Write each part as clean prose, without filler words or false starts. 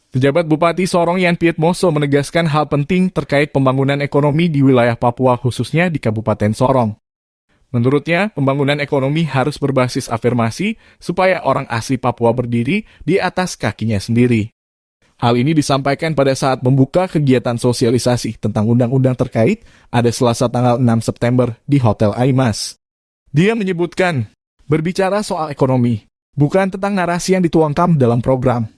Pejabat Bupati Sorong Yan Pietmoso menegaskan hal penting terkait pembangunan ekonomi di wilayah Papua khususnya di Kabupaten Sorong. Menurutnya, pembangunan ekonomi harus berbasis afirmasi supaya orang asli Papua berdiri di atas kakinya sendiri. Hal ini disampaikan pada saat membuka kegiatan sosialisasi tentang undang-undang terkait ada Selasa tanggal 6 September di Hotel Aimas. Dia menyebutkan, berbicara soal ekonomi, bukan tentang narasi yang dituangkan dalam program.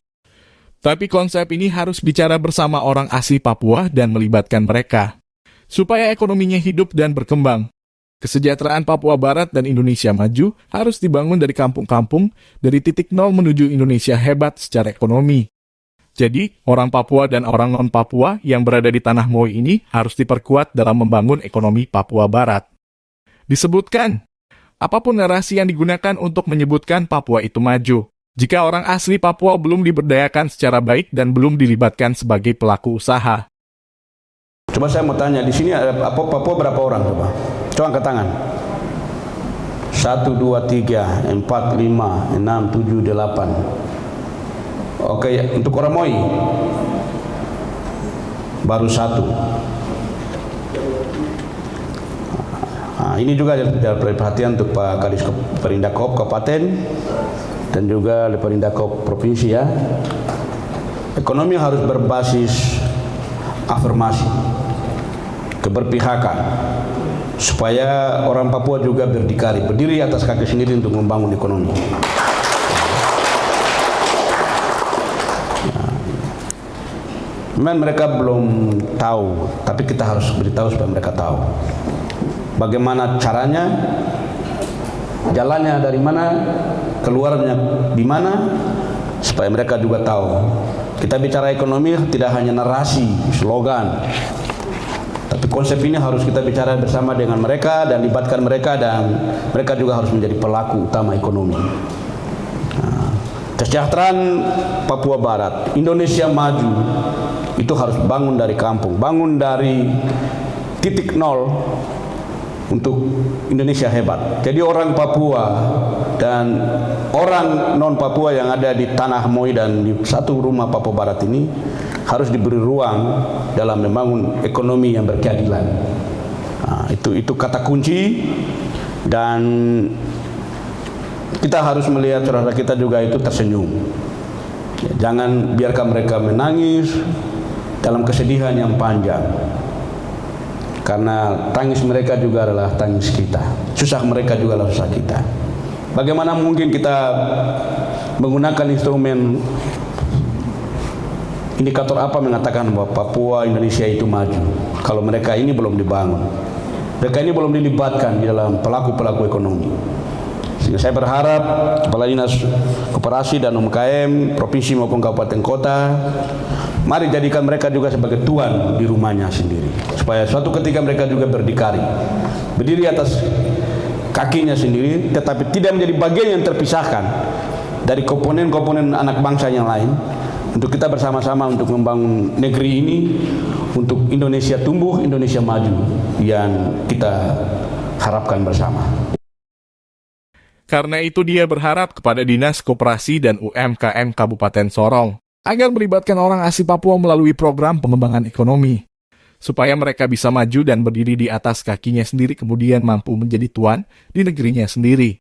Tapi konsep ini harus bicara bersama orang asli Papua dan melibatkan mereka, supaya ekonominya hidup dan berkembang. Kesejahteraan Papua Barat dan Indonesia maju harus dibangun dari kampung-kampung, dari titik nol menuju Indonesia hebat secara ekonomi. Jadi, orang Papua dan orang non-Papua yang berada di Tanah Moi ini harus diperkuat dalam membangun ekonomi Papua Barat. Disebutkan, apapun narasi yang digunakan untuk menyebutkan Papua itu maju, jika orang asli Papua belum diberdayakan secara baik dan belum dilibatkan sebagai pelaku usaha. Coba saya mau tanya, di sini ada Papua berapa orang coba? Coba angkat tangan. 1, 2, 3, 4, 5, 6, 7, 8. Oke, untuk orang Moi baru 1. Nah, ini juga ada perhatian untuk Pak Kadis Perindakop Kabupaten dan juga Perindakop Provinsi ya. Ekonomi harus berbasis afirmasi, keberpihakan, supaya orang Papua juga berdiri atas kaki sendiri untuk membangun ekonomi. Memang mereka belum tahu, tapi kita harus beritahu supaya mereka tahu bagaimana caranya, jalannya dari mana, keluarnya di mana, supaya mereka juga tahu. Kita bicara ekonomi tidak hanya narasi, slogan, tapi konsep ini harus kita bicara bersama dengan mereka dan libatkan mereka, dan mereka juga harus menjadi pelaku utama ekonomi. Kesejahteraan Papua Barat, Indonesia maju, itu harus bangun dari kampung, bangun dari titik nol untuk Indonesia hebat. Jadi orang Papua dan orang non-Papua yang ada di Tanah Moi dan di satu rumah Papua Barat ini harus diberi ruang dalam membangun ekonomi yang berkeadilan. Nah, itu kata kunci, dan kita harus melihat saudara kita juga itu tersenyum. Jangan biarkan mereka menangis dalam kesedihan yang panjang. Karena tangis mereka juga adalah tangis kita, susah mereka juga adalah susah kita. Bagaimana mungkin kita menggunakan instrumen indikator apa mengatakan bahwa Papua Indonesia itu maju kalau mereka ini belum dibangun, mereka ini belum dilibatkan di dalam pelaku-pelaku ekonomi. Sehingga saya berharap Kepala Dinas Koperasi dan UMKM Provinsi maupun Kabupaten Kota, mari jadikan mereka juga sebagai tuan di rumahnya sendiri, supaya suatu ketika mereka juga berdiri atas kakinya sendiri, tetapi tidak menjadi bagian yang terpisahkan dari komponen-komponen anak bangsa yang lain, untuk kita bersama-sama untuk membangun negeri ini, untuk Indonesia tumbuh, Indonesia maju yang kita harapkan bersama. Karena itu dia berharap kepada Dinas Koperasi dan UMKM Kabupaten Sorong agar melibatkan orang asli Papua melalui program pengembangan ekonomi, supaya mereka bisa maju dan berdiri di atas kakinya sendiri, kemudian mampu menjadi tuan di negerinya sendiri.